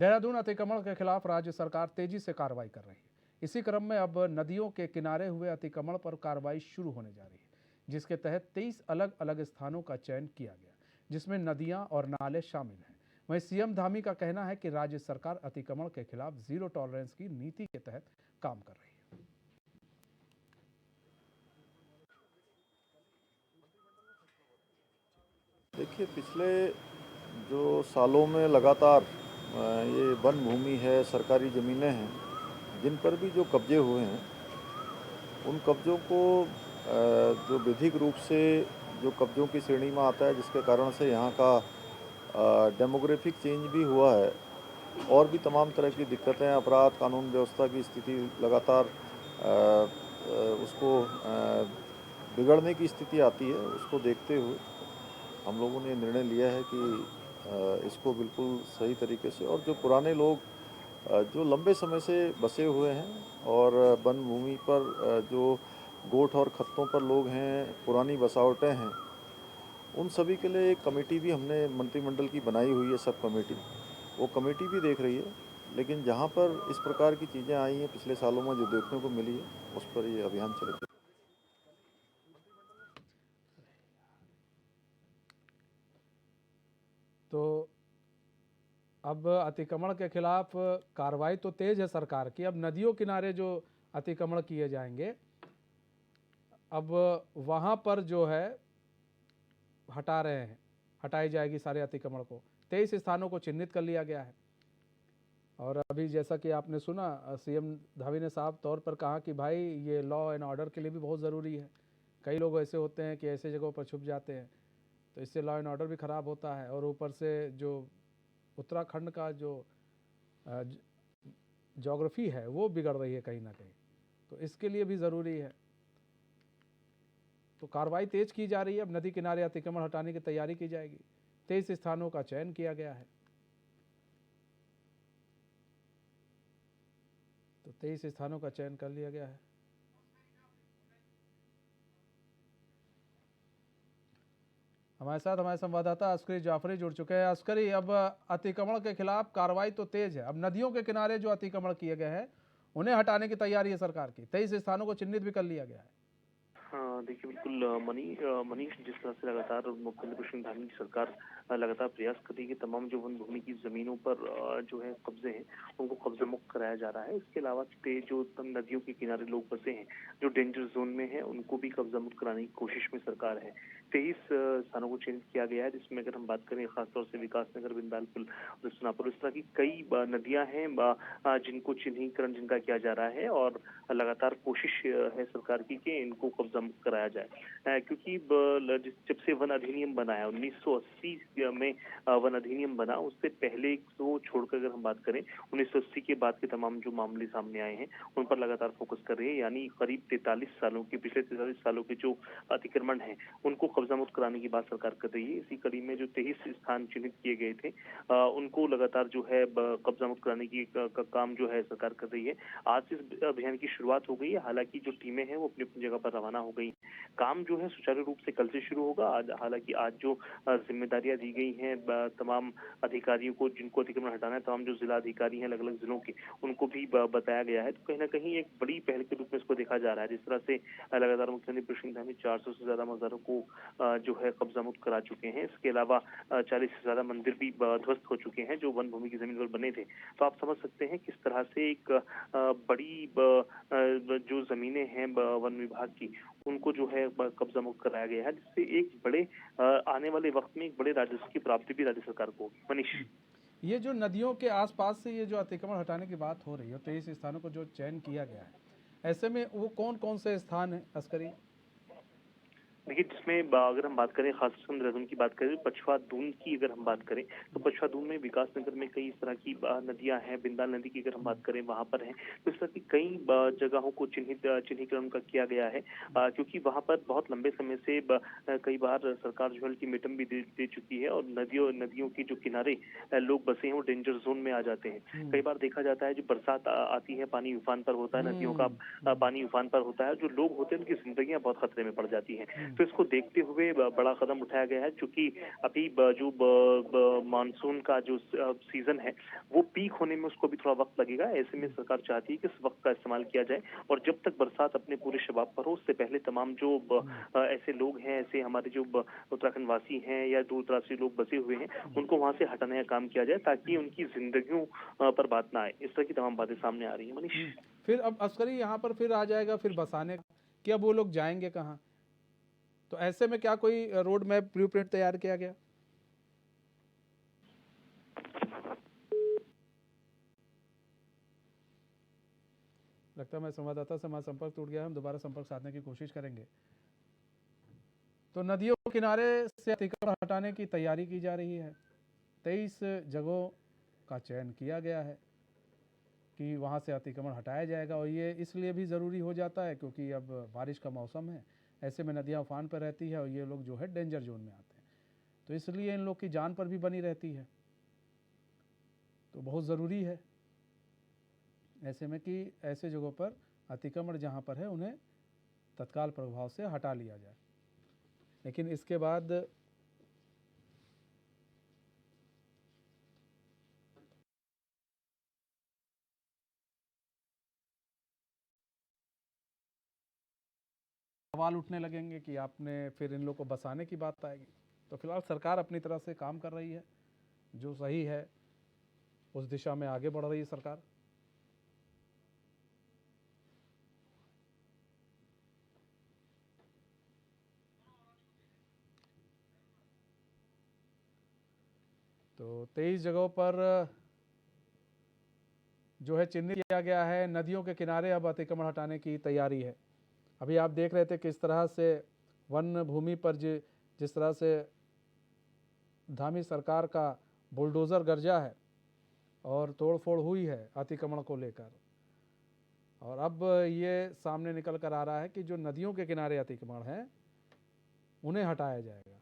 देहरादून अतिक्रमण के खिलाफ राज्य सरकार तेजी से कार्रवाई कर रही है। इसी क्रम में अब नदियों के किनारे हुए अतिक्रमण पर कार्रवाई शुरू होने जा रही है, जिसके तहत 23 अलग अलग स्थानों का चयन किया गया, जिसमें नदियां और नाले शामिल हैं। वहीं सीएम धामी का कहना है कि राज्य सरकार अतिक्रमण के खिलाफ जीरो टॉलरेंस की नीति के तहत काम कर रही है। देखिए, पिछले जो सालों में लगातार ये वन भूमि है, सरकारी ज़मीनें हैं, जिन पर भी जो कब्जे हुए हैं, उन कब्जों को जो विधिक रूप से जो कब्जों की श्रेणी में आता है, जिसके कारण से यहाँ का डेमोग्राफिक चेंज भी हुआ है और भी तमाम तरह की दिक्कतें, अपराध, कानून व्यवस्था की स्थिति लगातार उसको बिगड़ने की स्थिति आती है। उसको देखते हुए हम लोगों ने निर्णय लिया है कि इसको बिल्कुल सही तरीके से, और जो पुराने लोग जो लंबे समय से बसे हुए हैं और वन भूमि पर जो गोठ और खत्तों पर लोग हैं, पुरानी बसावटें हैं, उन सभी के लिए एक कमेटी भी हमने मंत्रिमंडल की बनाई हुई है, सब कमेटी। वो कमेटी भी देख रही है, लेकिन जहाँ पर इस प्रकार की चीज़ें आई हैं पिछले सालों में जो देखने को मिली है, उस पर ये अभियान चलेगा। तो अब अतिक्रमण के खिलाफ कार्रवाई तो तेज है सरकार की। अब नदियों किनारे जो अतिक्रमण किए जाएंगे, अब वहां पर जो है हटा रहे हैं, हटाई जाएगी सारे अतिक्रमण को। 23 स्थानों को चिन्हित कर लिया गया है। और अभी जैसा कि आपने सुना, सीएम धामी ने साफ तौर पर कहा कि भाई ये लॉ एंड ऑर्डर के लिए भी बहुत ज़रूरी है। कई लोग ऐसे होते हैं कि ऐसे जगहों पर छुप जाते हैं, तो इससे लॉ एंड ऑर्डर भी ख़राब होता है। और ऊपर से जो उत्तराखंड का जो ज्योग्राफी है वो बिगड़ रही है कहीं ना कहीं, तो इसके लिए भी ज़रूरी है। तो कार्रवाई तेज की जा रही है। अब नदी किनारे अतिक्रमण हटाने की तैयारी की जाएगी। 23 स्थानों का चयन किया गया है। तो 23 स्थानों का चयन कर लिया गया है। हमारे साथ हमारे संवाददाता अस्करी जाफरी जुड़ चुके हैं। अस्करी, अब अतिक्रमण के खिलाफ कार्रवाई तो तेज है। अब नदियों के किनारे जो अतिक्रमण किए गए हैं उन्हें हटाने की तैयारी है सरकार की। 23 स्थानों को चिन्हित भी कर लिया गया है। हाँ, देखिए बिल्कुल मनीष, जिस तरह से लगातार मुख्यमंत्री पुष्कर धामी की सरकार लगातार प्रयास कर रही है कि तमाम जो वन भूमि की जमीनों पर जो है कब्जे हैं उनको कब्जा मुक्त कराया जा रहा है। इसके अलावा जो नदियों के किनारे लोग बसे हैं जो डेंजर जोन में है उनको भी कब्जा मुक्त कराने की कोशिश में सरकार है। 23 स्थानों को चिन्हित किया गया है, जिसमें अगर हम बात करें खासतौर से विकासनगर, बिंदालपुर, रिस्नापुर, इस तरह की कई नदियां हैं जिनको चिन्हीकरण जिनका किया जा रहा है और लगातार कोशिश है सरकार की कि इनको कब्जा मुक्त कराया जाए। क्योंकि जब से वन अधिनियम बना है 1980 में वन अधिनियम बना, उससे पहले को छोड़कर अगर हम बात करें 1980 के बाद के तमाम जो मामले सामने आए हैं उन पर लगातार फोकस कर रही है। यानी करीब 43 सालों के, पिछले 43 सालों के जो अतिक्रमण है उनको कब्जा मुक्त कराने की बात सरकार कर रही है। इसी कड़ी में जो 23 स्थान चिन्हित किए गए थे उनको लगातार जो है कब्जा मुक्त कराने की काम जो है सरकार कर रही है। आज इस अभियान की शुरुआत हो गई है। हालांकि जो टीमें हैं वो अपनी अपनी जगह पर रवाना हो गई। काम जो है सुचारू रूप से कल से शुरू होगा। आज हालांकि आज जो जिम्मेदारियां दी गई हैं तमाम अधिकारियों को जिनको अतिक्रमण हटाना है, तमाम जो जिला अधिकारी हैं अलग अलग जिलों के, उनको भी बताया गया है। तो कहीं ना कहीं एक बड़ी पहल के रूप में इसको देखा जा रहा है। जिस तरह से लगातार मुख्यमंत्री पुष्कर धामी 400 से ज्यादा मज़ारों को जो है कब्जा मुक्त करा चुके हैं। इसके अलावा 40 से ज्यादा मंदिर भी ध्वस्त हो चुके हैं जो वन भूमि की जमीन पर बने थे। तो आप समझ सकते हैं किस तरह से एक बड़ी जो जमीनें हैं वन विभाग की उनको जो है कब्जा मुक्त कराया गया है, जिससे एक बड़े आने वाले वक्त में एक बड़े राजस्व की प्राप्ति भी राज्य सरकार को होगी। मनीष, ये जो नदियों के आसपास से ये जो अतिक्रमण हटाने की बात हो रही है, 23 स्थानों को जो चयन किया गया है, ऐसे में वो कौन कौन से स्थान है अस्करी? देखिए, जिसमें अगर हम बात करें खासकर देहरादून की बात करें, पछवा दून की अगर हम बात करें तो पछवा दून में विकासनगर में कई इस तरह की नदियां हैं। बिंदाल नदी की अगर हम बात करें वहां पर है। तो इस तरह की कई जगहों को चिन्हीकरण का किया गया है क्योंकि वहां पर बहुत लंबे समय से कई बार सरकार जो अल्टीमेटम भी दे चुकी है और नदियों के जो किनारे लोग बसे हैं वो डेंजर जोन में आ जाते हैं। कई बार देखा जाता है जो बरसात आती है, पानी उफान पर होता है, नदियों का पानी उफान पर होता है, जो लोग होते हैं उनकी जिंदगियां बहुत खतरे में पड़ जाती हैं। तो इसको देखते हुए बड़ा कदम उठाया गया है, क्योंकि अभी जो मानसून का जो सीजन है वो पीक होने में उसको भी थोड़ा वक्त लगेगा। ऐसे में सरकार चाहती है कि इस वक्त का इस्तेमाल किया जाए और जब तक बरसात अपने पूरे शबाब पर हो उससे पहले तमाम जो ऐसे लोग हैं, ऐसे हमारे जो उत्तराखंड वासी हैं या दूर दराज से लोग बसे हुए हैं, उनको वहां से हटाने का काम किया जाए ताकि उनकी जिंदगियों पर बात ना आए। इस तरह की तमाम बातें सामने आ रही है मनीष। फिर अब अस्करी यहाँ पर फिर आ जाएगा फिर बसाने कि अब वो लोग जाएंगे कहाँ? तो ऐसे में क्या कोई रोड मैप ब्लूप्रिंट तैयार किया गया? लगता है मैं संवाददाता से हमारा संपर्क टूट गया है, हम दोबारा संपर्क साधने की कोशिश करेंगे। तो नदियों के किनारे से अतिक्रमण हटाने की तैयारी की जा रही है। 23 जगहों का चयन किया गया है कि वहाँ से अतिक्रमण हटाया जाएगा और ये इसलिए भी ज़रूरी हो जाता है क्योंकि अब बारिश का मौसम है, ऐसे में नदियाँ उफान पर रहती है और ये लोग जो है डेंजर जोन में आते हैं, तो इसलिए इन लोग की जान पर भी बनी रहती है। तो बहुत ज़रूरी है ऐसे में कि ऐसे जगहों पर अतिक्रमण जहाँ पर है उन्हें तत्काल प्रभाव से हटा लिया जाए। लेकिन इसके बाद सवाल उठने लगेंगे कि आपने फिर इन लोग को बसाने की बात आएगी। तो फिलहाल सरकार अपनी तरह से काम कर रही है, जो सही है उस दिशा में आगे बढ़ रही है सरकार। तो 23 जगहों पर जो है चिन्हित किया गया है। नदियों के किनारे अब अतिक्रमण हटाने की तैयारी है। अभी आप देख रहे थे किस तरह से वन भूमि पर जिस तरह से धामी सरकार का बुलडोज़र गरजा है और तोड़फोड़ हुई है अतिक्रमण को लेकर, और अब ये सामने निकल कर आ रहा है कि जो नदियों के किनारे अतिक्रमण है उन्हें हटाया जाएगा।